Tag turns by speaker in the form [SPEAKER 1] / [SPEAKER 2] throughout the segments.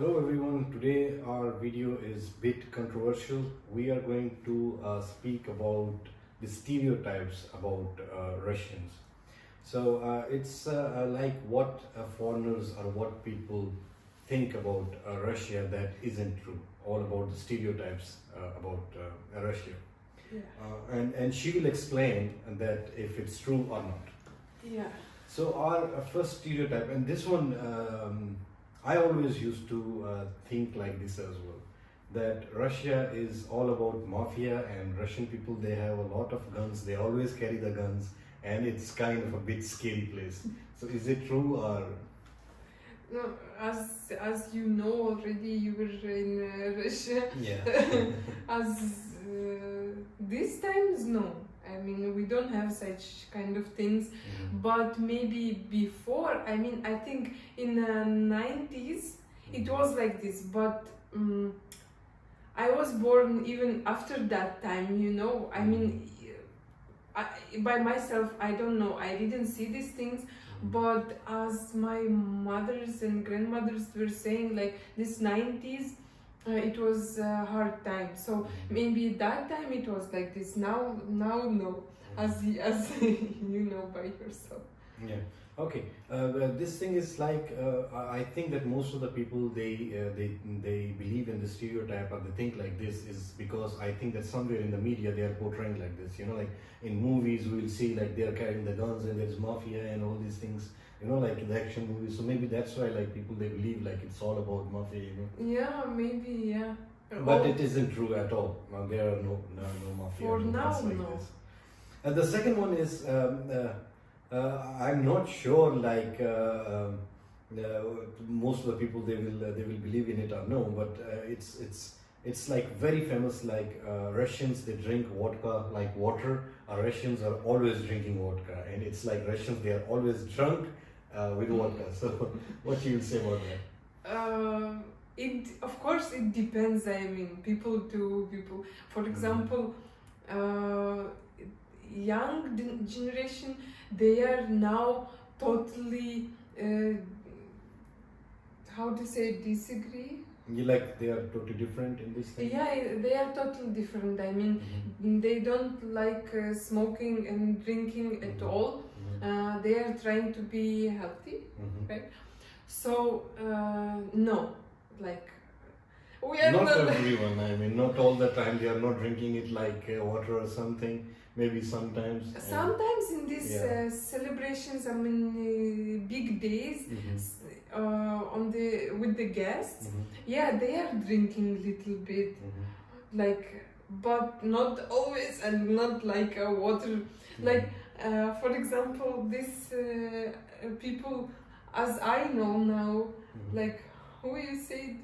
[SPEAKER 1] Hello everyone, today our video is bit controversial. We are going to speak about the stereotypes about Russians. So it's like what foreigners or what people think about Russia that isn't true. All about the stereotypes about Russia.
[SPEAKER 2] Yeah.
[SPEAKER 1] And she will explain that if it's true or not.
[SPEAKER 2] Yeah.
[SPEAKER 1] So our first stereotype, and this one I always used to think like this as well, that Russia is all about mafia and Russian people, they have a lot of guns, they always carry the guns, and it's kind of a bit scary place. So is it true or?
[SPEAKER 2] No, as you know already, you were in Russia.
[SPEAKER 1] Yeah.
[SPEAKER 2] These times, no. I mean, we don't have such kind of things. But maybe before, I think in the 90s, it was like this. But I was born even after that time, you know. I mean, by myself, I don't know. I didn't see these things. But as my mothers and grandmothers were saying, like this 90s, it was a hard time. So maybe that time it was like this. Now no, as you know by yourself.
[SPEAKER 1] Yeah. Okay. This thing is like I think that most of the people they believe in the stereotype or they think like this is because I think that somewhere in the media they are portraying like this. You know, like in movies we will see like they are carrying the guns and there is mafia and all these things. You know, like the action movies. So maybe that's why like people they believe like it's all about mafia. You know.
[SPEAKER 2] Yeah, maybe yeah.
[SPEAKER 1] But it isn't true at all. There are no mafia.
[SPEAKER 2] For
[SPEAKER 1] no
[SPEAKER 2] now,
[SPEAKER 1] like
[SPEAKER 2] no.
[SPEAKER 1] this. And the second one is. I'm not sure like most of the people they will believe in it or no, but it's like very famous like Russians they drink vodka like water. Russians are always drinking vodka, and it's like Russians they are always drunk with vodka. So what you will say about that?
[SPEAKER 2] It of course it depends. I mean, people to people. For example, young generation, they are now totally how to say disagree.
[SPEAKER 1] You like they are totally different in this thing?
[SPEAKER 2] Yeah, they are totally different. I mean, they don't like smoking and drinking at all. They are trying to be healthy, right? So no, like we are
[SPEAKER 1] not everyone. I mean, not all the time. They are not drinking it like water or something. Maybe sometimes.
[SPEAKER 2] Sometimes in these celebrations, I mean, big days, with the guests, yeah, they are drinking little bit, like, but not always, and not like water. Like, for example, these people, as I know now, like, who you said.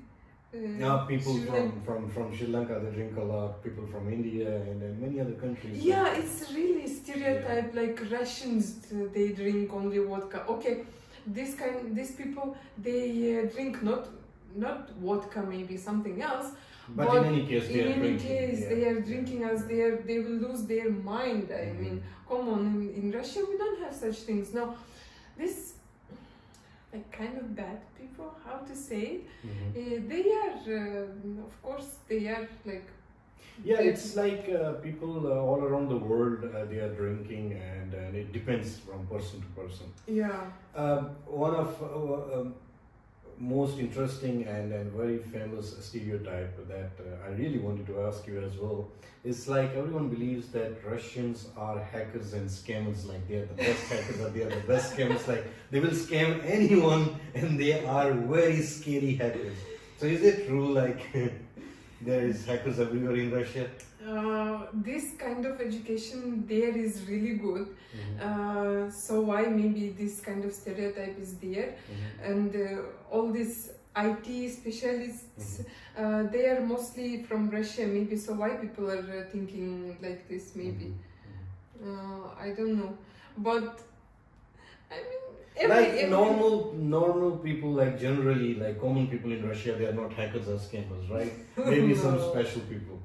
[SPEAKER 1] People from Sri Lanka they drink a lot. People from India and many other countries.
[SPEAKER 2] Yeah, it's really stereotype. Yeah. Like Russians, they drink only vodka. Okay, these people they drink not vodka, maybe something else.
[SPEAKER 1] But in any case,
[SPEAKER 2] they are drinking as they will lose their mind. I mean, come on, in Russia we don't have such things. No, this. Like kind of bad people, how to say it? They are, of course, they are like.
[SPEAKER 1] Yeah, it's like people all around the world they are drinking, and it depends from person to person.
[SPEAKER 2] Yeah.
[SPEAKER 1] One of most interesting and very famous stereotype that I really wanted to ask you as well is like everyone believes that Russians are hackers and scammers, like they are the best hackers or they are the best scammers, like they will scam anyone and they are very scary hackers. So is it true like there is hackers everywhere in Russia?
[SPEAKER 2] This kind of education there is really good, so why maybe this kind of stereotype is there, and all these IT specialists, they are mostly from Russia maybe, so why people are thinking like this maybe, I don't know, but I mean
[SPEAKER 1] normal people, like generally like common people in Russia, they are not hackers or scammers, right? Maybe some special people.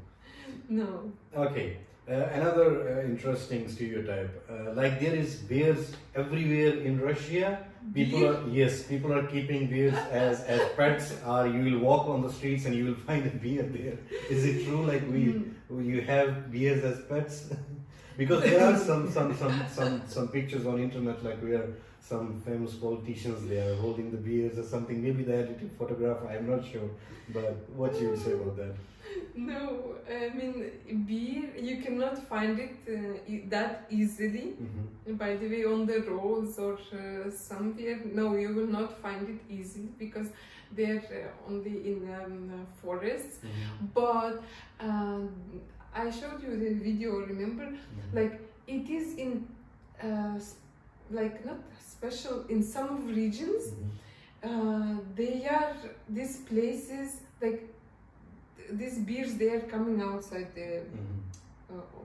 [SPEAKER 2] No.
[SPEAKER 1] Okay. Another interesting stereotype, like there is bears everywhere in Russia. People are keeping bears as pets. Or you will walk on the streets and you will find a bear there. Is it true? Like you have bears as pets? Because there are some pictures on internet, like where some famous politicians, they are holding the beers or something. Maybe the edited photograph, I'm not sure. But what you would say about that?
[SPEAKER 2] No, I mean, beer, you cannot find it that easily. By the way, on the roads or somewhere, no, you will not find it easily because they're only in forests. But I showed you the video, remember? Like, it is in, like, not special, in some regions, they are, these places, like, these beers, they are coming outside the,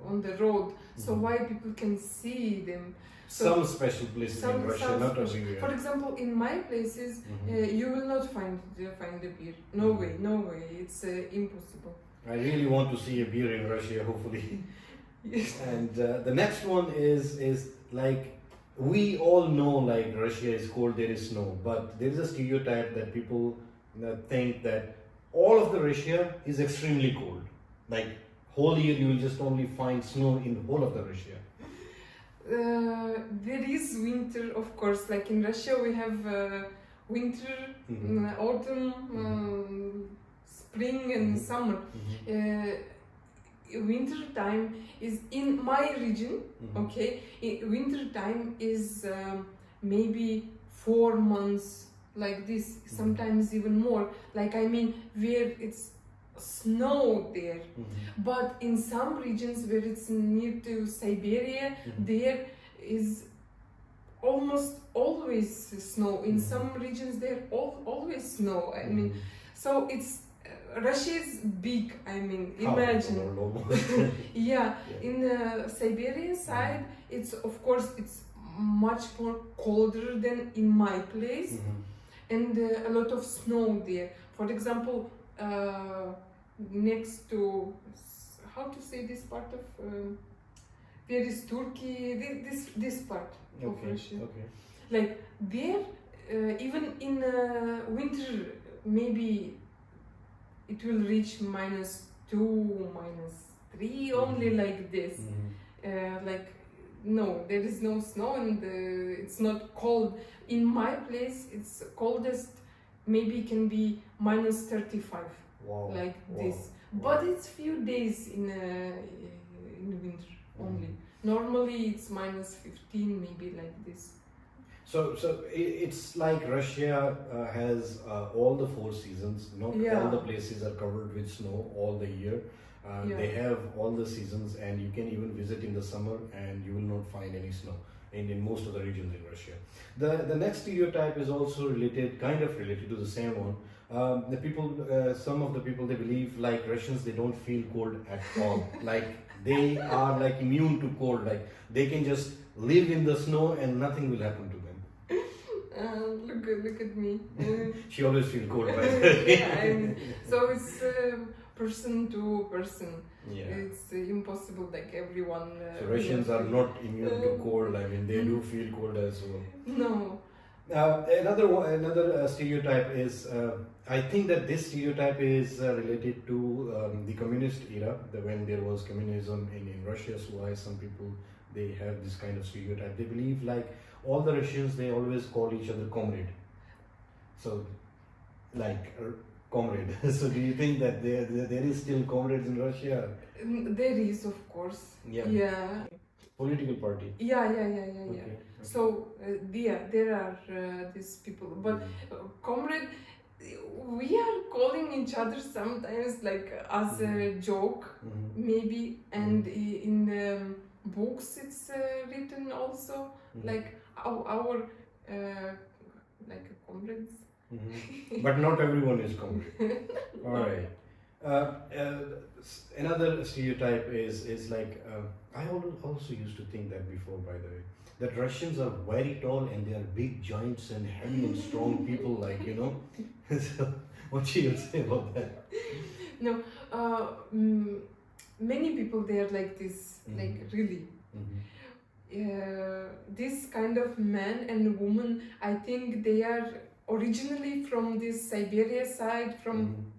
[SPEAKER 2] on the road, so why people can see them. So
[SPEAKER 1] some special places in Russia, not everywhere.
[SPEAKER 2] For example, in my places, you will not find the beer. No way, no way. It's impossible.
[SPEAKER 1] I really want to see a beer in Russia, hopefully.
[SPEAKER 2] Yes.
[SPEAKER 1] And the next one is like, we all know like Russia is cold, there is snow, but there is a stereotype that people think that all of the Russia is extremely cold. Like whole year you will just only find snow in the whole of the Russia.
[SPEAKER 2] There is winter, of course. Like in Russia, we have winter, autumn, spring, and summer. Winter time is in my region. Okay, winter time is maybe 4 months, like this. Sometimes even more. Like I mean, where it's snow there, but in some regions where it's near to Siberia, there is almost always snow. In some regions there always snow. I mean, so it's Russia is big. I mean, imagine. Yeah, in the Siberian side, it's of course it's much more colder than in my place, and a lot of snow there. For example, next to, how to say this part of there is Turkey, this part of Russia. Like there, even in winter, maybe it will reach -2, -3, only like this. Like no, there is no snow and it's not cold. In my place, it's coldest maybe can be -35.
[SPEAKER 1] Wow.
[SPEAKER 2] Like this, but it's few days in winter only. Normally it's -15, maybe like this.
[SPEAKER 1] So it's like Russia has all the 4 seasons. Not all the places are covered with snow all the year. They have all the seasons, and you can even visit in the summer and you will not find any snow in most of the regions in Russia. The next stereotype is also kind of related to the same one. The people, some of the people, they believe like Russians, they don't feel cold at all. Like they are like immune to cold. Like they can just live in the snow and nothing will happen to them.
[SPEAKER 2] Look at me.
[SPEAKER 1] She always feels cold, by the way.
[SPEAKER 2] So it's person to person.
[SPEAKER 1] Yeah.
[SPEAKER 2] It's impossible. Like everyone.
[SPEAKER 1] So Russians are not immune to cold. I mean, they do feel cold as well.
[SPEAKER 2] No.
[SPEAKER 1] Another stereotype is, I think that this stereotype is related to the communist era, when there was communism in Russia. So why some people, they have this kind of stereotype. They believe like all the Russians, they always call each other Comrade. So like Comrade. So do you think that there is still comrades in Russia?
[SPEAKER 2] There is, of course. Yeah.
[SPEAKER 1] Political party.
[SPEAKER 2] Yeah. Okay. So there are these people, but Comrade, we are calling each other sometimes like as a joke, maybe, and in the books it's written also like our like comrades.
[SPEAKER 1] But not everyone is comrade. All right. Another stereotype is like, I also used to think that before, by the way, that Russians are very tall and they are big giants and heavy and strong people, like, you know. So what do you say about that?
[SPEAKER 2] No, many people they are like this, like really. This kind of man and woman, I think they are originally from this Siberia side, from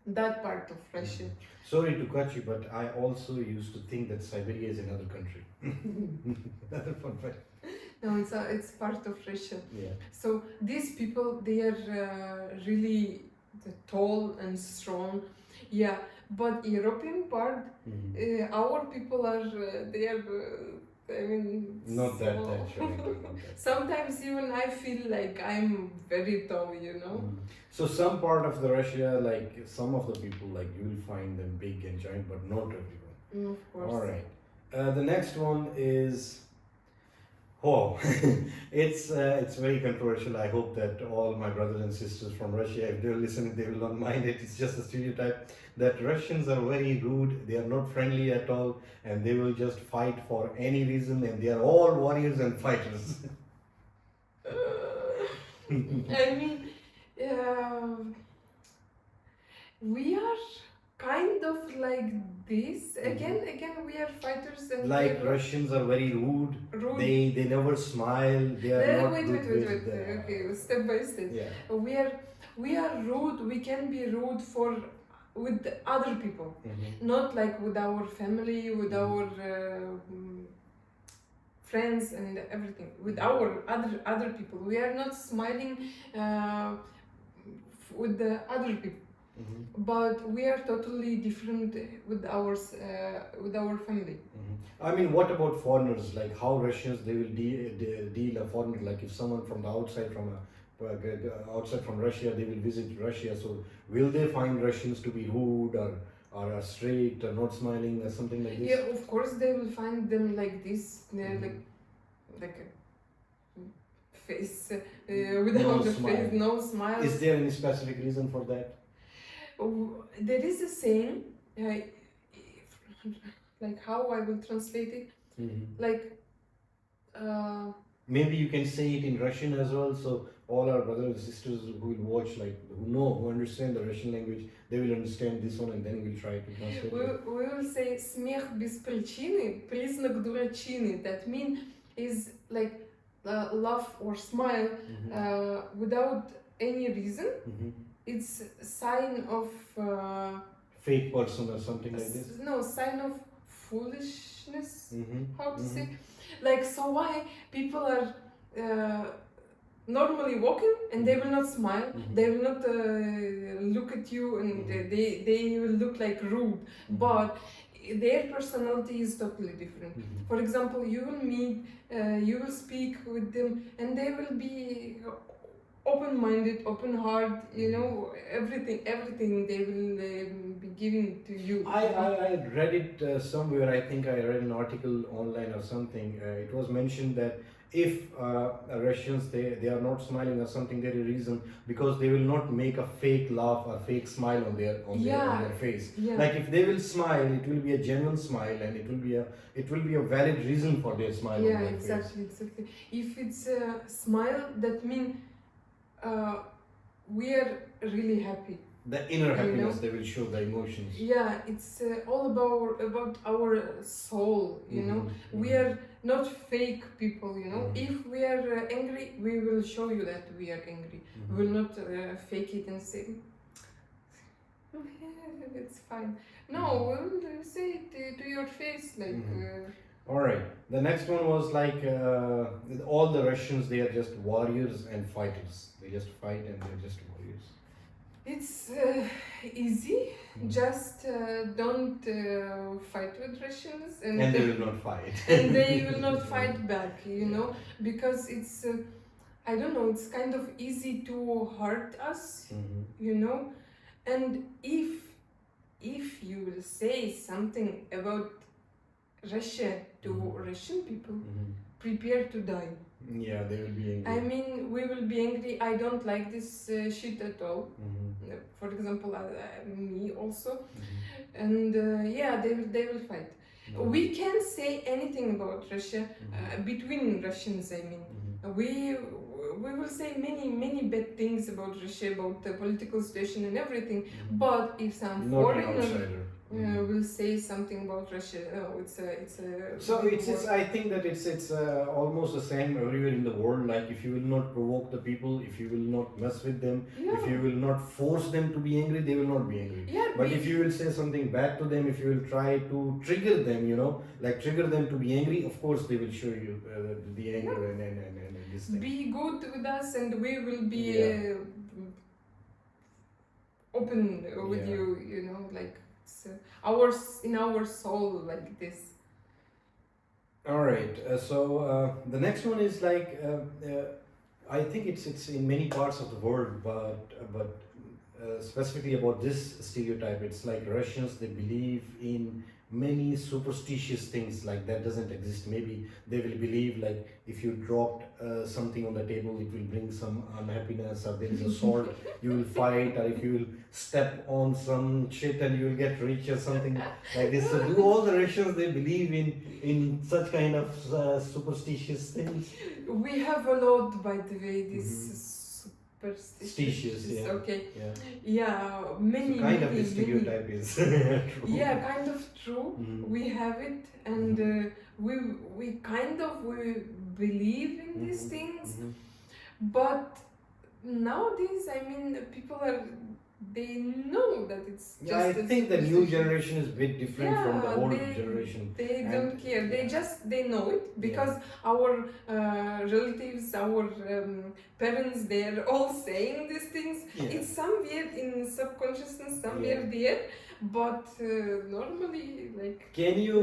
[SPEAKER 2] that part of Russia.
[SPEAKER 1] Sorry to cut you, but I also used to think that Siberia is another country. Another fun fact.
[SPEAKER 2] No, it's part of Russia.
[SPEAKER 1] Yeah.
[SPEAKER 2] So these people, they are really tall and strong. Yeah, but European part, our people are, they are, I mean,
[SPEAKER 1] Not that
[SPEAKER 2] small.
[SPEAKER 1] short. Not that.
[SPEAKER 2] Sometimes even I feel like I'm very tall, you know.
[SPEAKER 1] So some part of the Russia, like some of the people, like you will find them big and giant, but not everyone.
[SPEAKER 2] Of course.
[SPEAKER 1] All right. The next one is, oh, it's very controversial. I hope that all my brothers and sisters from Russia, if they're listening, they will not mind it. It's just a stereotype that Russians are very rude. They are not friendly at all, and they will just fight for any reason, and they are all warriors and fighters.
[SPEAKER 2] I mean, we are kind of like this. Again, we are fighters and
[SPEAKER 1] like Russians are very rude.
[SPEAKER 2] Rude.
[SPEAKER 1] They never smile. They are not
[SPEAKER 2] wait.
[SPEAKER 1] good with
[SPEAKER 2] Okay, step by step.
[SPEAKER 1] Yeah.
[SPEAKER 2] We are rude. We can be rude with other people, not like with our family, with our friends and everything. With our other people, we are not smiling with the other people. But we are totally different with our family.
[SPEAKER 1] I mean, what about foreigners? Like how Russians they will deal a foreigner? Like if someone from the outside from Russia, they will visit Russia. So will they find Russians to be rude or straight or not smiling or something like this?
[SPEAKER 2] Yeah, of course they will find them like this, like a face without a face, no smile.
[SPEAKER 1] Is there any specific reason for that?
[SPEAKER 2] There is a saying, like how I will translate it, like.
[SPEAKER 1] Maybe you can say it in Russian as well, so all our brothers and sisters who will watch, like who understand the Russian language, they will understand this one, and then we'll try to translate it.
[SPEAKER 2] We will say смех без причины, признак дурачины. That means is like laugh or smile without any reason. It's a sign of
[SPEAKER 1] fake person or something like this.
[SPEAKER 2] No, sign of foolishness. How to say? Like, so why people are normally walking and they will not smile, they will not look at you, and they will look like rude, but their personality is totally different. For example, you will meet, you will speak with them, and they will be open-minded, open-heart, you know, everything they will be giving to you.
[SPEAKER 1] I read it somewhere. I think I read an article online or something. It was mentioned that if Russians they are not smiling or something, there is a reason, because they will not make a fake laugh or fake smile on their face. Like if they will smile, it will be a genuine smile, and it will be a valid reason for their smile on their
[SPEAKER 2] exactly,
[SPEAKER 1] face.
[SPEAKER 2] exactly. If it's a smile, that means we are really happy.
[SPEAKER 1] The inner happiness, they will show the emotions.
[SPEAKER 2] Yeah, it's all about our soul, you know. We are not fake people, you know. If we are angry, we will show you that we are angry. We will not fake it and say, it's fine. No, we will say it to your face, like...
[SPEAKER 1] Alright, the next one was like, all the Russians, they are just warriors and fighters. They just fight and they're just warriors.
[SPEAKER 2] It's easy, just don't fight with Russians.
[SPEAKER 1] And they will not fight.
[SPEAKER 2] And they will not fight back, you know, because it's, I don't know, it's kind of easy to hurt us, you know. And if you will say something about Russia to Russian people, prepare to die.
[SPEAKER 1] Yeah, they will be angry.
[SPEAKER 2] I mean, we will be angry. I don't like this shit at all. For example, me also. And yeah, they will fight. We can't say anything about Russia between Russians. I mean, we will say many bad things about Russia, about the political situation and everything. But if some
[SPEAKER 1] Not an
[SPEAKER 2] foreigner
[SPEAKER 1] outsider.
[SPEAKER 2] will say something about Russia, it's a
[SPEAKER 1] So
[SPEAKER 2] big
[SPEAKER 1] it's
[SPEAKER 2] word.
[SPEAKER 1] I think that it's almost the same everywhere in the world. Like if you will not provoke the people, if you will not mess with them, if you will not force them to be angry, they will not be angry.
[SPEAKER 2] Yeah,
[SPEAKER 1] But if you will say something bad to them, if you will try to trigger them, like trigger them to be angry, of course they will show you the anger and this thing.
[SPEAKER 2] be good with us, and we will be open with
[SPEAKER 1] Yeah.
[SPEAKER 2] you. Like it's in our soul, like this.
[SPEAKER 1] All right. So the next one is like I think it's in many parts of the world, but specifically about this stereotype, it's like Russians, they believe in many superstitious things like that doesn't exist. Maybe they will believe like if you dropped something on the table, it will bring some unhappiness, or there is a sword, you will fight, or if you will step on some shit and you will get rich or something like this. So do all the Russians, they believe in such kind of superstitious things?
[SPEAKER 2] We have a lot, by the way, this superstitious.
[SPEAKER 1] Yeah.
[SPEAKER 2] Okay.
[SPEAKER 1] Yeah.
[SPEAKER 2] Many.
[SPEAKER 1] So kind of
[SPEAKER 2] many,
[SPEAKER 1] this stereotype is true.
[SPEAKER 2] Yeah, kind of true. We have it, and we kind of believe in these things. But nowadays, I mean, people they know that it's just.
[SPEAKER 1] Yeah, I think the new generation is a bit different from the old generation.
[SPEAKER 2] They don't care. They know it because our relatives, our parents, they are all saying these things. It's somewhere in subconsciousness, somewhere there. But normally, like.
[SPEAKER 1] Can you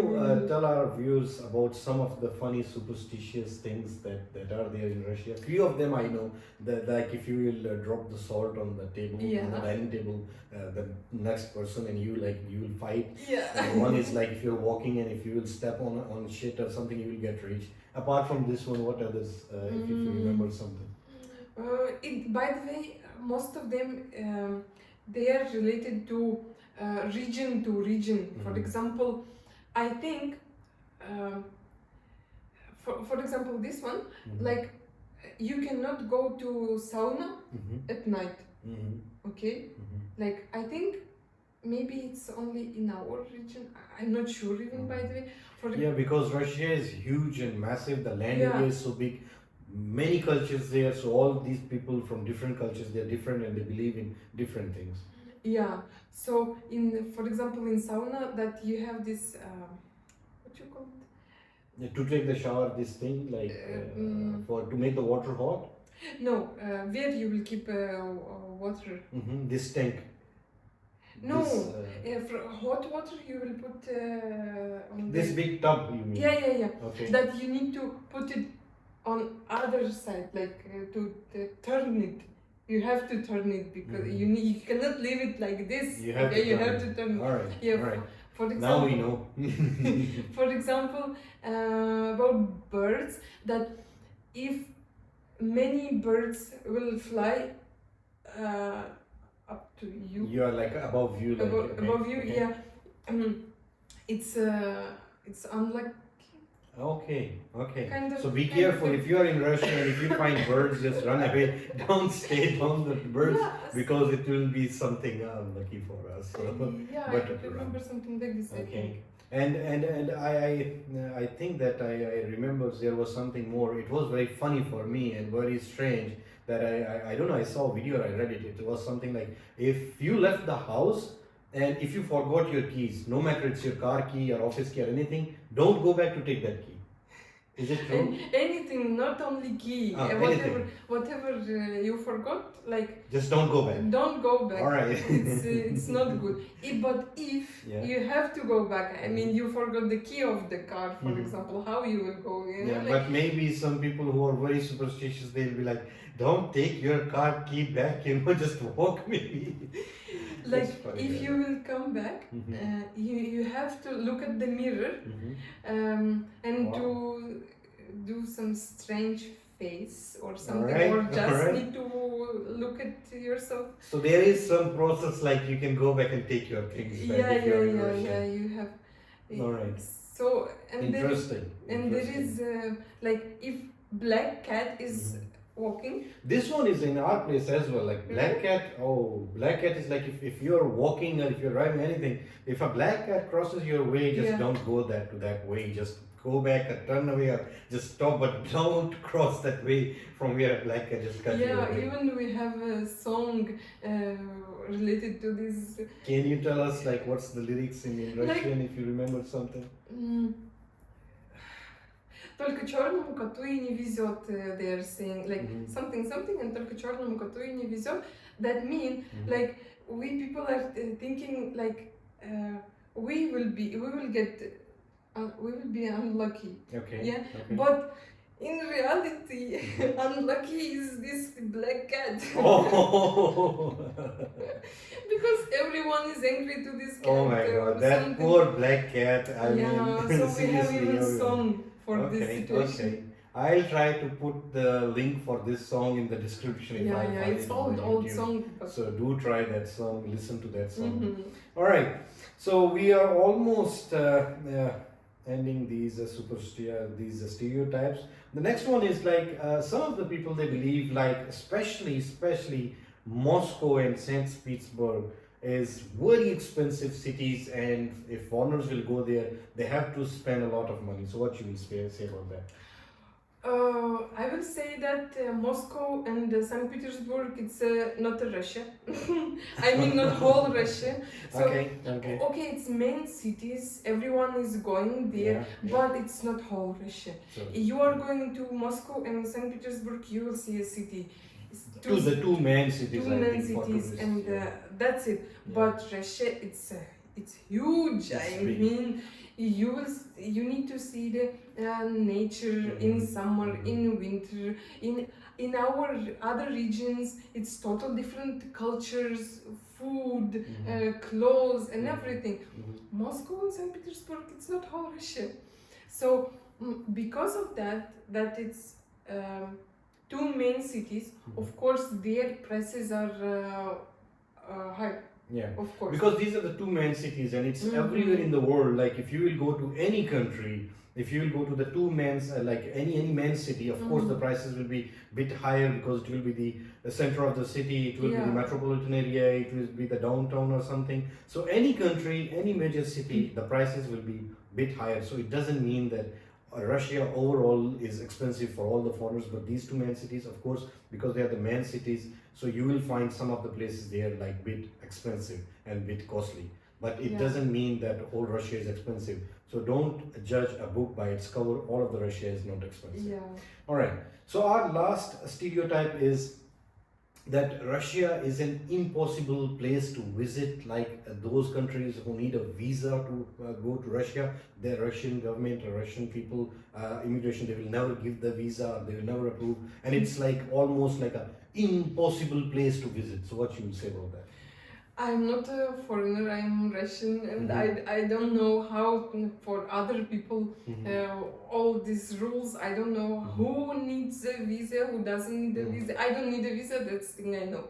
[SPEAKER 1] tell our viewers about some of the funny superstitious things that are there in Russia? Few of them I know. That like if you will drop the salt on the table, on the dining table, the next person and you will fight. One is like if you're walking and if you will step on shit or something, you will get rich. Apart from this one, what others? If you remember something.
[SPEAKER 2] By the way, most of them they are related to. Region to region. For example, I think, for example, this one, like you cannot go to sauna at night. Okay, like I think maybe it's only in our region. I'm not sure even, by the way.
[SPEAKER 1] Because Russia is huge and massive. The land area is so big. Many cultures there. So all these people from different cultures, they're different and they believe in different things.
[SPEAKER 2] Yeah. So for example, in sauna, that you have this what you call it?
[SPEAKER 1] To take the shower, this thing like to make the water hot.
[SPEAKER 2] No, where you will keep water.
[SPEAKER 1] This tank.
[SPEAKER 2] No, for hot water you will put on
[SPEAKER 1] this big tub. You mean?
[SPEAKER 2] Yeah.
[SPEAKER 1] Okay.
[SPEAKER 2] That you need to put it on other side, like to turn it. You have to turn it because you cannot leave it like this.
[SPEAKER 1] You have to
[SPEAKER 2] turn it.
[SPEAKER 1] All right.
[SPEAKER 2] Yeah.
[SPEAKER 1] All right.
[SPEAKER 2] For example,
[SPEAKER 1] now we know.
[SPEAKER 2] For example, about birds, that if many birds will fly up to you.
[SPEAKER 1] You are like above you. Like,
[SPEAKER 2] above you, yeah. It's unlucky.
[SPEAKER 1] Okay.
[SPEAKER 2] Kind of,
[SPEAKER 1] so be careful if you are in Russia and if you find birds, just run away. Don't stay on the birds because it will be something unlucky for us. So
[SPEAKER 2] I remember something like this.
[SPEAKER 1] Okay. And I think that I remember there was something more. It was very funny for me and very strange that I don't know. I saw a video or I read it. It was something like if you left the house. And if you forgot your keys, no matter it's your car key or office key or anything, don't go back to take that key. Is it true?
[SPEAKER 2] Anything, not only key. Whatever you forgot, like.
[SPEAKER 1] Just don't go back.
[SPEAKER 2] Don't go back.
[SPEAKER 1] All right.
[SPEAKER 2] It's not good. But if you have to go back, I mean, you forgot the key of the car, for example, how you will go?
[SPEAKER 1] But maybe some people who are very superstitious, they'll be like, don't take your car key back, just walk maybe.
[SPEAKER 2] Like if you will come back, you have to look at the mirror and to do some strange face or something, or just need to look at yourself.
[SPEAKER 1] So there is some process like you can go back and take your things back.
[SPEAKER 2] You have.
[SPEAKER 1] All right.
[SPEAKER 2] So
[SPEAKER 1] interesting.
[SPEAKER 2] There is like if black cat is walking.
[SPEAKER 1] This one is in our place as well. Like black cat. Oh, black cat is like if you're walking or if you're driving anything. If a black cat crosses your way, just
[SPEAKER 2] Yeah.
[SPEAKER 1] don't go to that way. Just go back or turn away or just stop, but don't cross that way from where a black cat just cut your
[SPEAKER 2] Yeah,
[SPEAKER 1] way.
[SPEAKER 2] even we have a song related to this.
[SPEAKER 1] Can you tell us like what's the lyrics in
[SPEAKER 2] Like-
[SPEAKER 1] Russian if you remember something?
[SPEAKER 2] Только черному коту и не везет, they are saying like
[SPEAKER 1] Mhm.
[SPEAKER 2] something and только черному коту и не везет. That mean like we people are thinking like we will be unlucky.
[SPEAKER 1] Okay.
[SPEAKER 2] Yeah,
[SPEAKER 1] Okay.
[SPEAKER 2] but in reality, unlucky is this black cat.
[SPEAKER 1] Oh.
[SPEAKER 2] Because everyone is angry to this cat.
[SPEAKER 1] Oh my
[SPEAKER 2] or
[SPEAKER 1] god, that
[SPEAKER 2] something.
[SPEAKER 1] poor black cat. I
[SPEAKER 2] Yeah,
[SPEAKER 1] mean,
[SPEAKER 2] so we have
[SPEAKER 1] seriously,
[SPEAKER 2] even
[SPEAKER 1] everyone.
[SPEAKER 2] song for this
[SPEAKER 1] Okay,
[SPEAKER 2] situation.
[SPEAKER 1] okay. I'll try to put the link for this song in the description if I
[SPEAKER 2] Yeah,
[SPEAKER 1] find
[SPEAKER 2] it's
[SPEAKER 1] it on
[SPEAKER 2] old
[SPEAKER 1] YouTube.
[SPEAKER 2] song. But
[SPEAKER 1] So do try that song, listen to that song.
[SPEAKER 2] Mhm.
[SPEAKER 1] All right, so we are almost ending these these stereotypes. The next one is like some of the people they believe like especially Moscow and Saint Petersburg is very expensive cities, and if foreigners will go there, they have to spend a lot of money. So what you will say about that?
[SPEAKER 2] I will say that Moscow and St. Petersburg, it's not a Russia. I mean, not whole Russia. So,
[SPEAKER 1] Okay.
[SPEAKER 2] okay, it's main cities. Everyone is going there,
[SPEAKER 1] Yeah.
[SPEAKER 2] but it's not whole Russia.
[SPEAKER 1] So,
[SPEAKER 2] You are going to Moscow and St. Petersburg, you will see a city. It's
[SPEAKER 1] the two main cities.
[SPEAKER 2] two
[SPEAKER 1] I
[SPEAKER 2] main
[SPEAKER 1] think, for
[SPEAKER 2] cities,
[SPEAKER 1] tourists,
[SPEAKER 2] and
[SPEAKER 1] yeah.
[SPEAKER 2] that's it.
[SPEAKER 1] Yeah.
[SPEAKER 2] But Russia, it's huge.
[SPEAKER 1] It's
[SPEAKER 2] I
[SPEAKER 1] big.
[SPEAKER 2] mean, you need to see the nature in summer, in winter, in our other regions. It's total different cultures, food, clothes, and everything. Moscow and St. Petersburg, it's not whole Russia. So because of that it's two main cities. Of course, their prices are high.
[SPEAKER 1] Yeah.
[SPEAKER 2] Of course.
[SPEAKER 1] Because these are the two main cities, and it's everywhere in the world. Like if you will go to any country, if you will go to the two main, like any main city, of course the prices will be bit higher because it will be the center of the city, it will be the metropolitan area, it will be the downtown or something. So any country, any major city, the prices will be bit higher. So it doesn't mean that Russia overall is expensive for all the foreigners, but these two main cities, of course, because they are the main cities, so you will find some of the places there like bit expensive and bit costly. But it doesn't mean that whole Russia is expensive. So don't judge a book by its cover. All of the Russia is not expensive.
[SPEAKER 2] Yeah.
[SPEAKER 1] All right. So our last stereotype is that Russia is an impossible place to visit, like those countries who need a visa to go to Russia. The Russian government or Russian people, immigration, they will never give the visa, they will never approve, and it's like almost like a impossible place to visit. So what you will say about that?
[SPEAKER 2] I'm not a foreigner, I'm Russian, and I don't know how for other people all these rules. I don't know who needs a visa, who doesn't need a visa. I don't need a visa, that's the thing I know.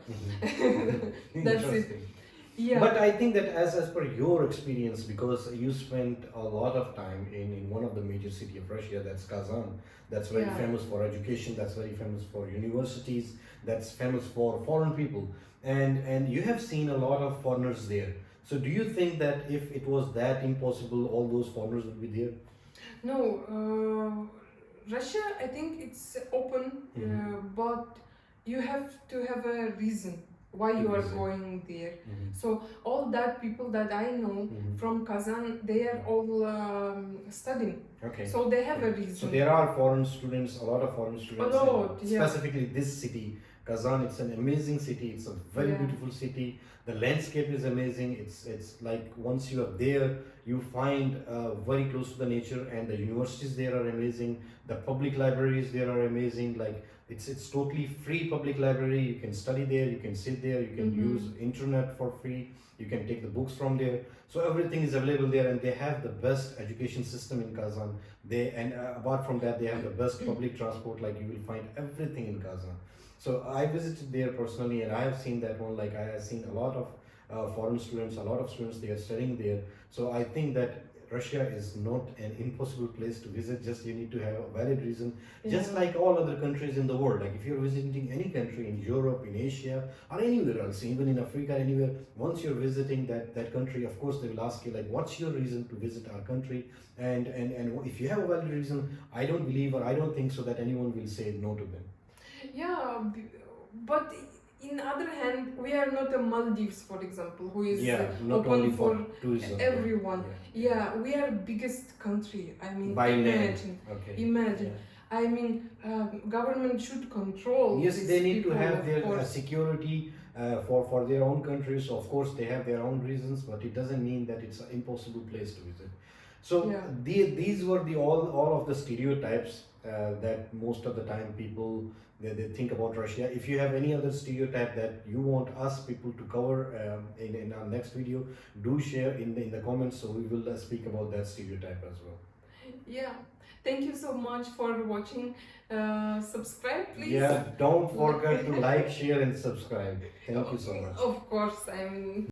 [SPEAKER 2] That's it. Yeah.
[SPEAKER 1] But I think that as per your experience, because you spent a lot of time in one of the major city of Russia, that's Kazan, that's very famous for education, that's very famous for universities, that's famous for foreign people. And you have seen a lot of foreigners there. So do you think that if it was that impossible, all those foreigners would be there?
[SPEAKER 2] No, Russia, I think it's open, but you have to have a reason why you are going there. So all that people that I know from Kazan, they are all studying.
[SPEAKER 1] Okay.
[SPEAKER 2] So they have a reason.
[SPEAKER 1] So there are foreign students, a lot of foreign students.
[SPEAKER 2] A lot,
[SPEAKER 1] specifically this city, Kazan. It's an amazing city. It's a very beautiful city. The landscape is amazing. It's like once you are there, you find very close to the nature, and the universities there are amazing. The public libraries there are amazing. Like it's totally free public library. You can study there. You can sit there. You can use internet for free. You can take the books from there. So everything is available there, and they have the best education system in Kazan. Apart from that, they have the best public transport. Like you will find everything in Kazan. So I visited there personally, and I have seen that one. Like I have seen a lot of foreign students, a lot of students they are studying there. So I think that Russia is not an impossible place to visit. Just you need to have a valid reason. Just
[SPEAKER 2] Yeah.
[SPEAKER 1] like all other countries in the world. Like if you're visiting any country in Europe, in Asia, or anywhere else, even in Africa, anywhere, once you're visiting that country, of course they will ask you like, what's your reason to visit our country? And if you have a valid reason, I don't believe or I don't think so that anyone will say no to them.
[SPEAKER 2] Yeah, but in other hand, we are not a Maldives, for example, who is
[SPEAKER 1] Yeah, not
[SPEAKER 2] open
[SPEAKER 1] only
[SPEAKER 2] for
[SPEAKER 1] for tourism.
[SPEAKER 2] everyone.
[SPEAKER 1] Yeah.
[SPEAKER 2] Yeah, we are biggest country. I mean,
[SPEAKER 1] By land.
[SPEAKER 2] imagine.
[SPEAKER 1] Okay.
[SPEAKER 2] Imagine.
[SPEAKER 1] Yeah.
[SPEAKER 2] I mean, government should control.
[SPEAKER 1] Yes,
[SPEAKER 2] these
[SPEAKER 1] they need to
[SPEAKER 2] people,
[SPEAKER 1] have
[SPEAKER 2] of
[SPEAKER 1] their
[SPEAKER 2] course.
[SPEAKER 1] security for their own countries. Of course, they have their own reasons, but it doesn't mean that it's an impossible place to visit. So
[SPEAKER 2] Yeah.
[SPEAKER 1] these were the all of the stereotypes that most of the time people they think about Russia. If you have any other stereotype that you want us people to cover in our next video, do share in the comments, so we will speak about that stereotype as well.
[SPEAKER 2] Yeah. Thank you so much for watching. Subscribe, please.
[SPEAKER 1] Yeah, don't forget to like, share, and subscribe. Thank you so much.
[SPEAKER 2] Of course, I mean.